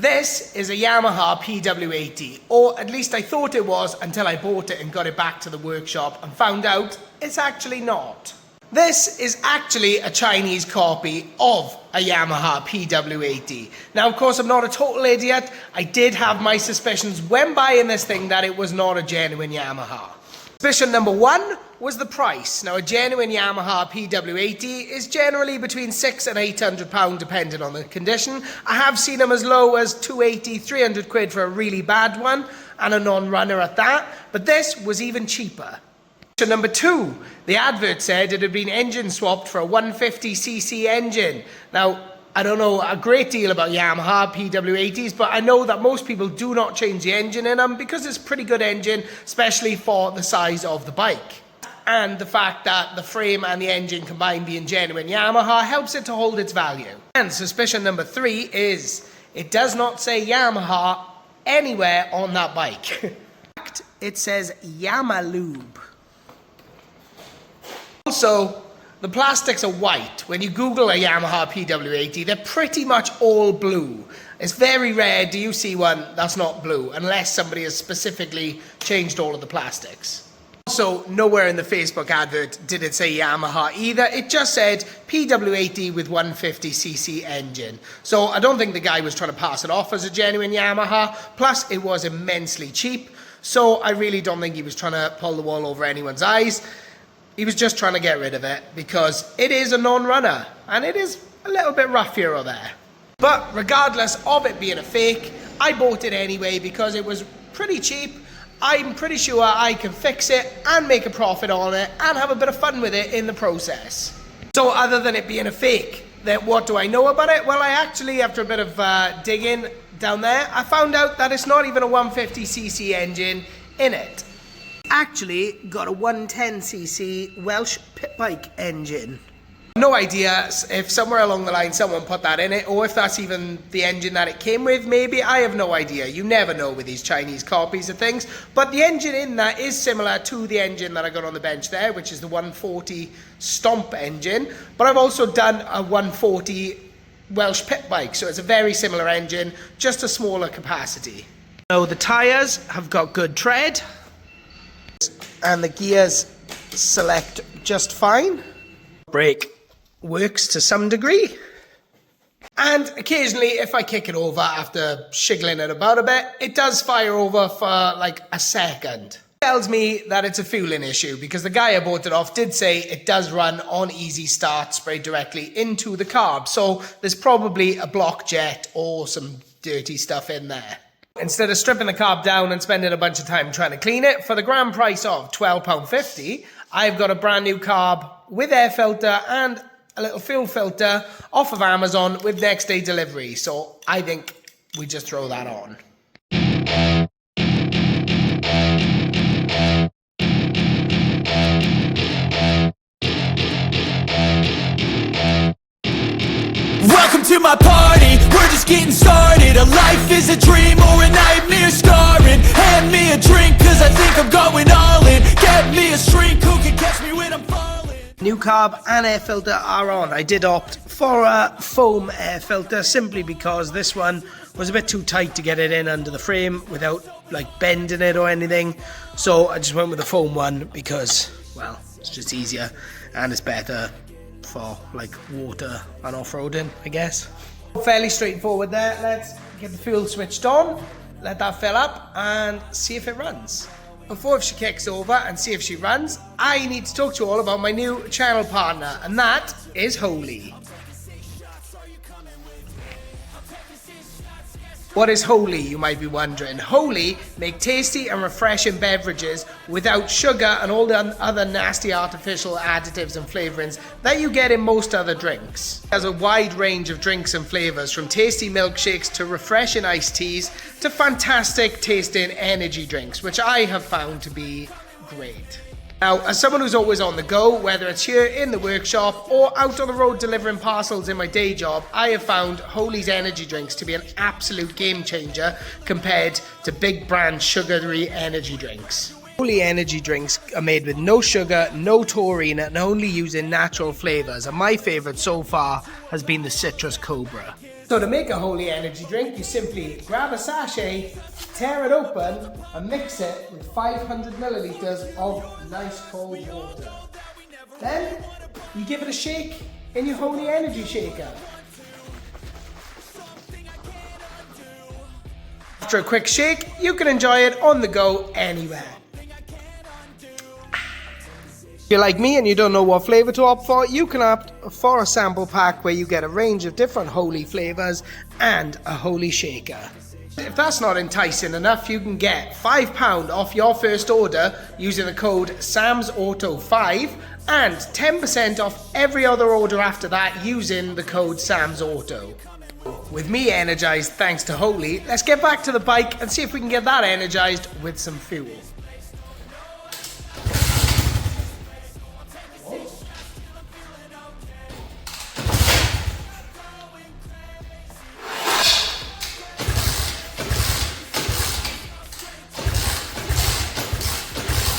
This is a Yamaha PW80, or at least I thought it was until I bought it and got it back to the workshop and found out it's actually not. This is actually a Chinese copy of a Yamaha PW80. Now, of course, I'm not a total idiot. I did have my suspicions when buying this thing that it was not a genuine Yamaha. Suspicion number one was the price. Now, a genuine Yamaha PW80 is generally between £600 and £800 depending on the condition. I have seen them as low as 280, 300 quid for a really bad one and a non-runner at that, but this was even cheaper. Number two, the advert said it had been engine swapped for a 150cc engine. Now, I don't know a great deal about Yamaha PW80s, but I know that most people do not change the engine in them because it's a pretty good engine, especially for the size of the bike. And the fact that the frame and the engine combined being genuine Yamaha helps it to hold its value. And suspicion number three is it does not say Yamaha anywhere on that bike. In fact, it says Yamalube. Also, the plastics are white. When you Google a Yamaha PW80, they're pretty much all blue. It's very rare do you see one that's not blue, unless somebody has specifically changed all of the plastics. Also, nowhere in the Facebook advert did it say Yamaha either. It just said PW80 with 150cc engine. So I don't think the guy was trying to pass it off as a genuine Yamaha. Plus, it was immensely cheap. So I really don't think he was trying to pull the wool over anyone's eyes. He was just trying to get rid of it because it is a non-runner and it is a little bit rough here or there. But regardless of it being a fake, I bought it anyway because it was pretty cheap. I'm pretty sure I can fix it and make a profit on it and have a bit of fun with it in the process. So other than it being a fake, then what do I know about it? Well, I actually, after a bit of digging down there, I found out that it's not even a 150cc engine in it. Actually got a 110cc Welsh pit bike engine. No idea if somewhere along the line someone put that in it or if that's even the engine that it came with. Maybe, I have no idea. You never know with these Chinese copies of things, but the engine in that is similar to the engine that I got on the bench there, which is the 140 Stomp engine, but I've also done a 140 Welsh pit bike, so it's a very similar engine, just a smaller capacity. So the tyres have got good tread and the gears select just fine. Brake works to some degree. And occasionally, if I kick it over after shiggling it about a bit, it does fire over for like a second. It tells me that it's a fueling issue because the guy I bought it off did say it does run on easy start, sprayed directly into the carb. So there's probably a block jet or some dirty stuff in there. Instead of stripping the carb down and spending a bunch of time trying to clean it, for the grand price of £12.50, I've got a brand new carb with air filter and a little fuel filter off of Amazon with next day delivery. So I think we just throw that on. Welcome to my party, we're just getting started. A life is a dream or a nightmare scarring. Hand me a drink cause I think I'm going all in. Get me a shrink who can catch me when I'm falling. New carb and air filter are on. I did opt for a foam air filter simply because this one was a bit too tight to get it in under the frame without like bending it or anything. So I just went with the foam one because, well, it's just easier and it's better for like water and off-roading, I guess. Fairly straightforward there. Let's get the fuel switched on, let that fill up and see if it runs. Before she kicks over and see if she runs, I need to talk to you all about my new channel partner, and that is Holy. What is Holy, you might be wondering? Holy make tasty and refreshing beverages without sugar and all the other nasty artificial additives and flavorings that you get in most other drinks. There's a wide range of drinks and flavors, from tasty milkshakes to refreshing iced teas to fantastic tasting energy drinks, which I have found to be great. Now, as someone who's always on the go, whether it's here in the workshop or out on the road delivering parcels in my day job, I have found Holy's energy drinks to be an absolute game changer compared to big brand sugary energy drinks. Holy energy drinks are made with no sugar, no taurine, and only using natural flavors, and my favorite so far has been the Citrus Cobra. So to make a holy energy drink, you simply grab a sachet, tear it open, and mix it with 500 milliliters of nice cold water. Then you give it a shake in your holy energy shaker. After a quick shake, you can enjoy it on the go anywhere. If you're like me and you don't know what flavor to opt for, you can opt for a sample pack where you get a range of different holy flavors and a holy shaker. If that's not enticing enough, you can get £5 off your first order using the code SamsAuto5 and 10% off every other order after that using the code SamsAuto. With me energized thanks to Holy, let's get back to the bike and see if we can get that energized with some fuel.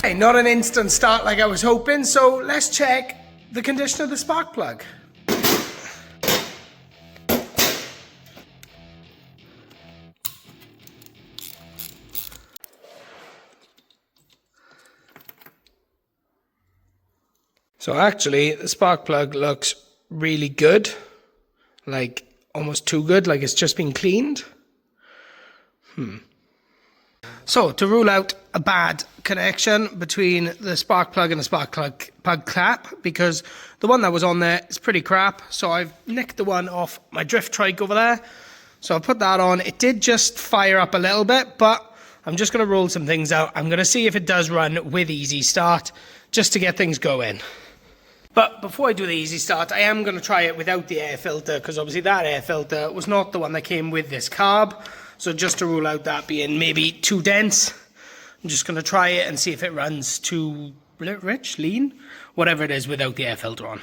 Okay, not an instant start like I was hoping, so let's check the condition of the spark plug. So actually, the spark plug looks really good, like almost too good, like it's just been cleaned. So to rule out a bad connection between the spark plug and the spark plug cap, because the one that was on there is pretty crap, so I've nicked the one off my drift trike over there. So I put that on. It did just fire up a little bit, but I'm just going to roll some things out. I'm going to see if it does run with easy start, just to get things going. But before I do the easy start, I am going to try it without the air filter, because obviously that air filter was not the one that came with this carb. So just to rule out that being maybe too dense, I'm just going to try it and see if it runs too rich, lean, whatever it is without the air filter on.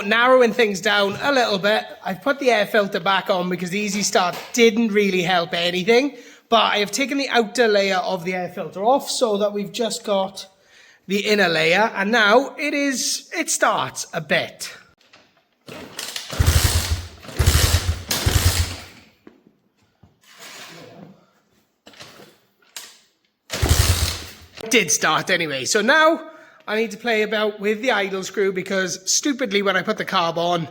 Narrowing things down a little bit, I've put the air filter back on because the easy start didn't really help anything, but I have taken the outer layer of the air filter off so that we've just got the inner layer, and now it starts a bit. It did start anyway, so now I need to play about with the idle screw, because stupidly when I put the carb on,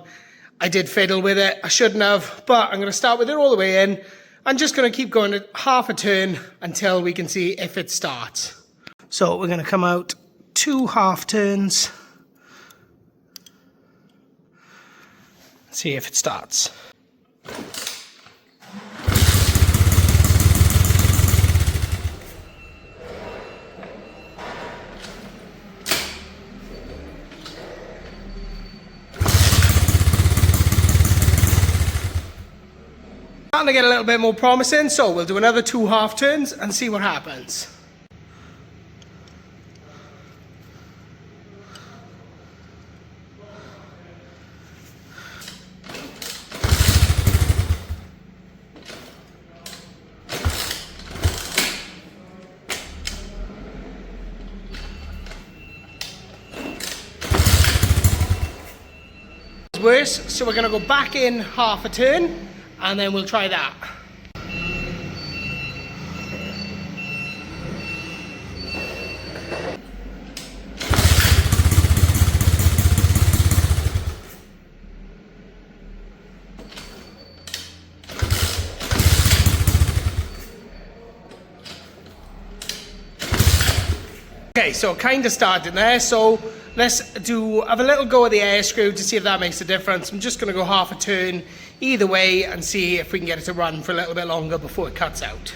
I did fiddle with it. I shouldn't have, but I'm going to start with it all the way in. I'm just going to keep going at half a turn until we can see if it starts. So we're going to come out 2 half turns. See if it starts. Starting to get a little bit more promising, so we'll do another 2 half turns and see what happens. It's worse, so we're going to go back in half a turn, and then we'll try that. Okay, so kind of started there, so let's have a little go of the air screw to see if that makes a difference. I'm just going to go half a turn either way and see if we can get it to run for a little bit longer before it cuts out.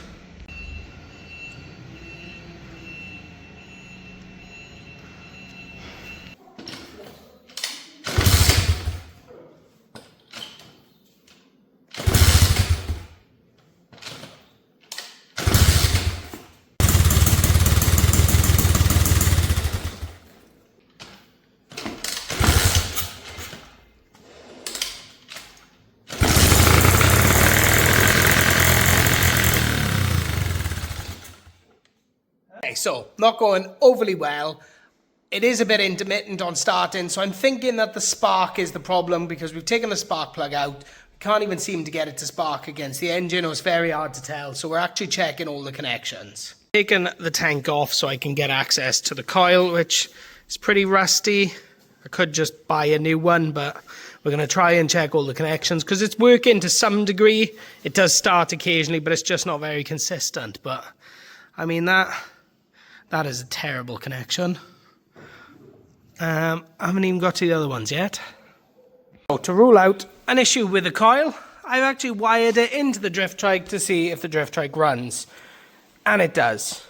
Okay, so not going overly well. It is a bit intermittent on starting, so I'm thinking that the spark is the problem because we've taken the spark plug out. We can't even seem to get it to spark against the engine, or it's very hard to tell. So we're actually checking all the connections. Taking the tank off so I can get access to the coil, which is pretty rusty. I could just buy a new one, but we're going to try and check all the connections because it's working to some degree. It does start occasionally, but it's just not very consistent. But I mean, that is a terrible connection. I haven't even got to the other ones yet. So to rule out an issue with the coil, I've actually wired it into the drift trike to see if the drift trike runs. And it does.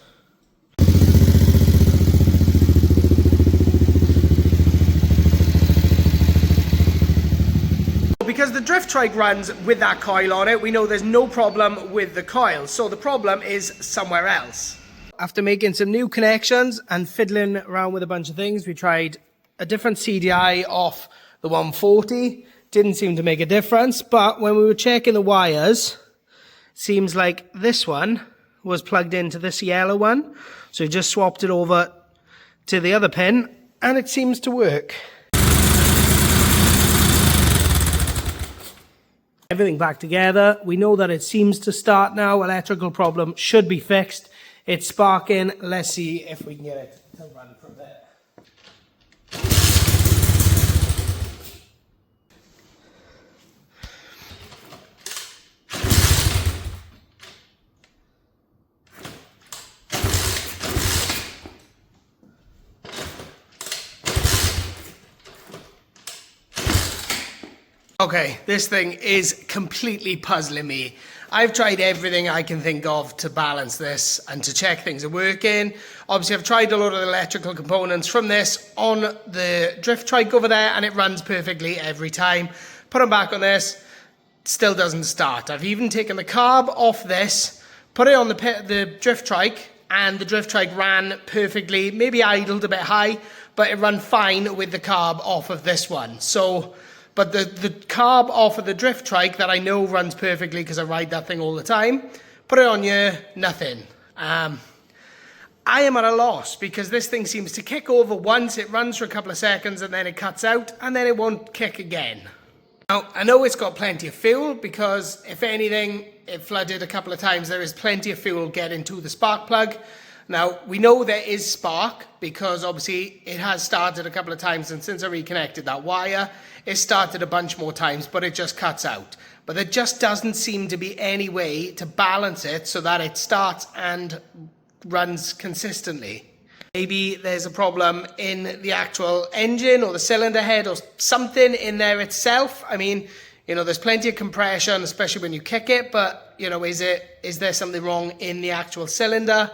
Because the drift trike runs with that coil on it, we know there's no problem with the coil. So the problem is somewhere else. After making some new connections and fiddling around with a bunch of things, we tried a different CDI off the 140. Didn't seem to make a difference, but when we were checking the wires, seems like this one was plugged into this yellow one. So we just swapped it over to the other pin, and it seems to work. Everything back together. We know that it seems to start now. Electrical problem should be fixed. It's sparking. Let's see if we can get it to run from there. Okay, this thing is completely puzzling me. I've tried everything I can think of to balance this and to check things are working. Obviously, I've tried a lot of the electrical components from this on the drift trike over there, and it runs perfectly every time. Put them back on this, still doesn't start. I've even taken the carb off this, put it on the drift trike, and the drift trike ran perfectly, maybe idled a bit high, but it ran fine with the carb off of this one. But the carb off of the drift trike that I know runs perfectly because I ride that thing all the time, put it on here, nothing. I am at a loss because this thing seems to kick over once, it runs for a couple of seconds and then it cuts out and then it won't kick again. Now, I know it's got plenty of fuel because if anything, it flooded a couple of times. There is plenty of fuel getting to the spark plug. Now, we know there is spark because obviously it has started a couple of times, and since I reconnected that wire, it started a bunch more times, but it just cuts out. But there just doesn't seem to be any way to balance it so that it starts and runs consistently. Maybe there's a problem in the actual engine or the cylinder head or something in there itself. I mean, you know, there's plenty of compression, especially when you kick it, but, you know, is there something wrong in the actual cylinder?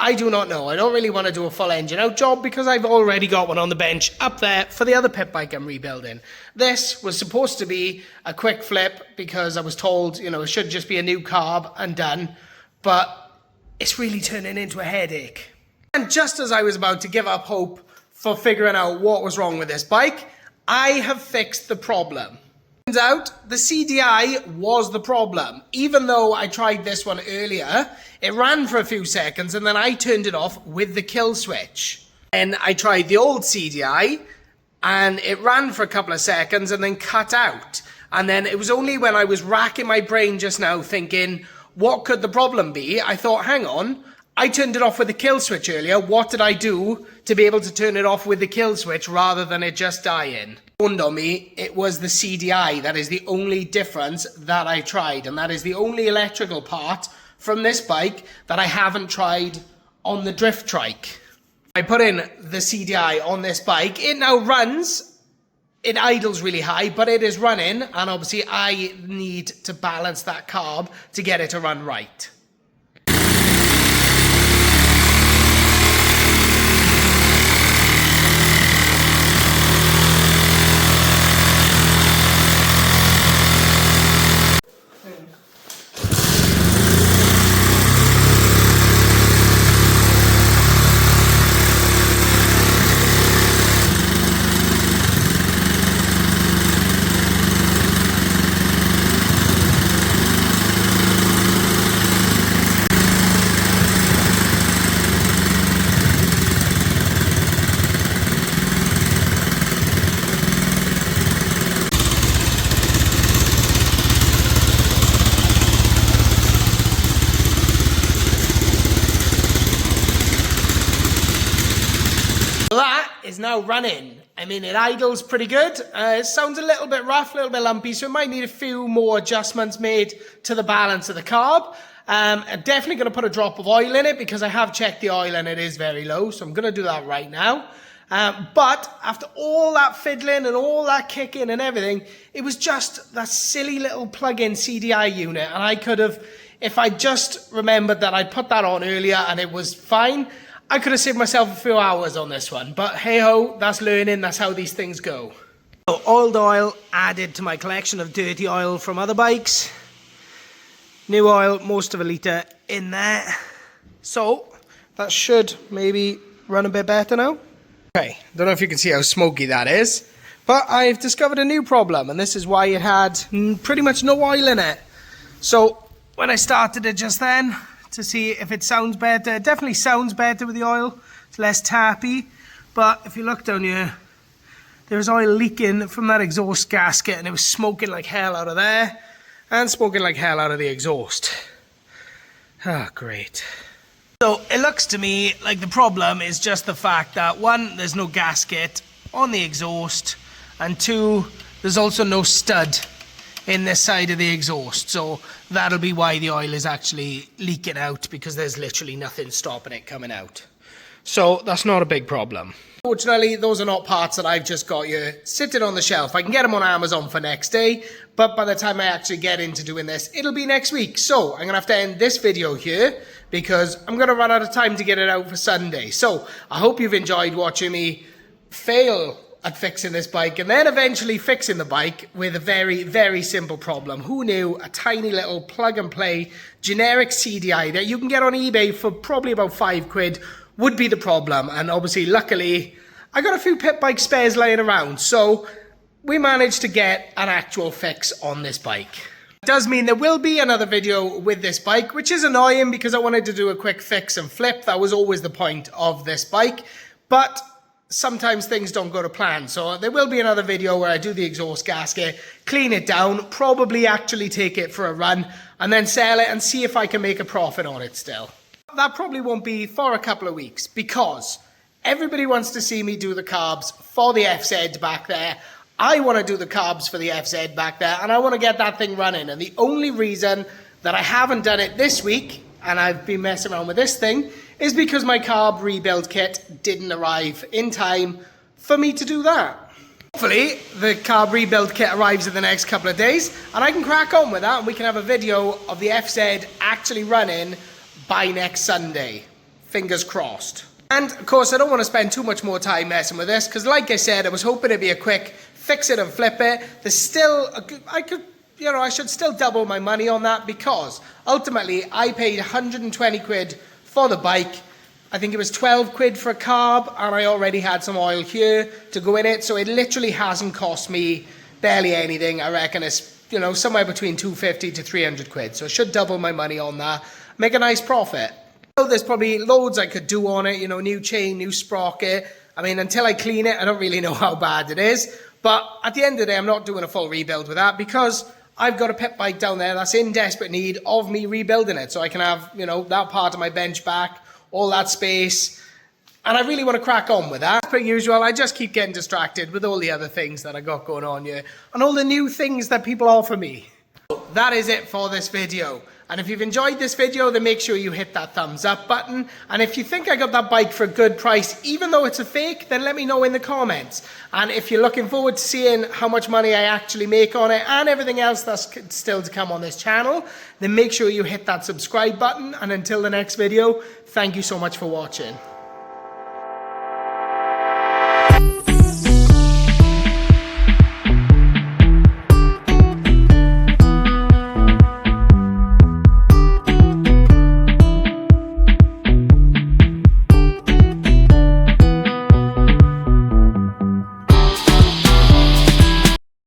I do not know. I don't really want to do a full engine out job because I've already got one on the bench up there for the other pit bike I'm rebuilding. This was supposed to be a quick flip because I was told, you know, it should just be a new carb and done, but it's really turning into a headache. And just as I was about to give up hope for figuring out what was wrong with this bike, I have fixed the problem. Turns out the CDI was the problem. Even though I tried this one earlier, it ran for a few seconds and then I turned it off with the kill switch. And I tried the old CDI and it ran for a couple of seconds and then cut out. And then it was only when I was racking my brain just now thinking, what could the problem be? I thought, hang on, I turned it off with the kill switch earlier. What did I do to be able to turn it off with the kill switch rather than it just dying? Dawned on me, it was the CDI. That is the only difference that I tried. And that is the only electrical part from this bike that I haven't tried on the drift trike. I put in the CDI on this bike. It now runs. It idles really high, but it is running. And obviously I need to balance that carb to get it to run right. is now running. I mean, it idles pretty good. It sounds a little bit rough, a little bit lumpy, so it might need a few more adjustments made to the balance of the carb. I'm definitely going to put a drop of oil in it because I have checked the oil and it is very low, so I'm going to do that right now. But after all that fiddling and all that kicking and everything, it was just that silly little plug-in CDI unit, and I could have, if I just remembered that I'd put that on earlier and it was fine, I could have saved myself a few hours on this one. But hey-ho, that's learning, that's how these things go. So, oiled oil added to my collection of dirty oil from other bikes. New oil, most of a litre in there. So, that should maybe run a bit better now. Okay, don't know if you can see how smoky that is, but I've discovered a new problem, and this is why it had pretty much no oil in it. So when I started it just then to see if it sounds better, it definitely sounds better with the oil. It's less tappy, but if you look down here, there's oil leaking from that exhaust gasket, and it was smoking like hell out of there, and smoking like hell out of the exhaust. Ah, great. So it looks to me like the problem is just the fact that, one, there's no gasket on the exhaust, and two, there's also no stud in this side of the exhaust. So that'll be why the oil is actually leaking out, because there's literally nothing stopping it coming out. So that's not a big problem. Fortunately, those are not parts that I've just got here sitting on the shelf. I can get them on Amazon for next day, but by the time I actually get into doing this, it'll be next week. So I'm going to have to end this video here because I'm going to run out of time to get it out for Sunday. So I hope you've enjoyed watching me fail at fixing this bike and then eventually fixing the bike with a very, very simple problem. Who knew a tiny little plug and play generic CDI that you can get on eBay for probably about £5 would be the problem. And obviously, luckily, I got a few pit bike spares laying around, so we managed to get an actual fix on this bike. It does mean there will be another video with this bike, which is annoying because I wanted to do a quick fix and flip. That was always the point of this bike, but sometimes things don't go to plan. So there will be another video where I do the exhaust gasket, clean it down, probably actually take it for a run, and then sell it and see if I can make a profit on it still. That probably won't be for a couple of weeks because everybody wants to see me do the carbs for the FZ back there. I want to do the carbs for the FZ back there, and I want to get that thing running. And the only reason that I haven't done it this week, and I've been messing around with this thing, is because my carb rebuild kit didn't arrive in time for me to do that. Hopefully, the carb rebuild kit arrives in the next couple of days, and I can crack on with that, and we can have a video of the FZ actually running by next Sunday. Fingers crossed. And of course, I don't want to spend too much more time messing with this because, like I said, I was hoping it'd be a quick fix it and flip it. There's still, I should still double my money on that because ultimately I paid 120 quid for the bike. I think it was 12 quid for a carb, and I already had some oil here to go in it. So it literally hasn't cost me barely anything. I reckon it's, somewhere between 250 to 300 quid. So I should double my money on that. Make a nice profit. So there's probably loads I could do on it, new chain, new sprocket. I mean, until I clean it, I don't really know how bad it is. But at the end of the day, I'm not doing a full rebuild with that because I've got a pit bike down there that's in desperate need of me rebuilding it. So I can have, that part of my bench back, all that space. And I really want to crack on with that. As per usual, I just keep getting distracted with all the other things that I got going on here and all the new things that people offer me. So that is it for this video. And if you've enjoyed this video, then make sure you hit that thumbs up button. And if you think I got that bike for a good price, even though it's a fake, then let me know in the comments. And if you're looking forward to seeing how much money I actually make on it and everything else that's still to come on this channel, then make sure you hit that subscribe button. And until the next video, thank you so much for watching.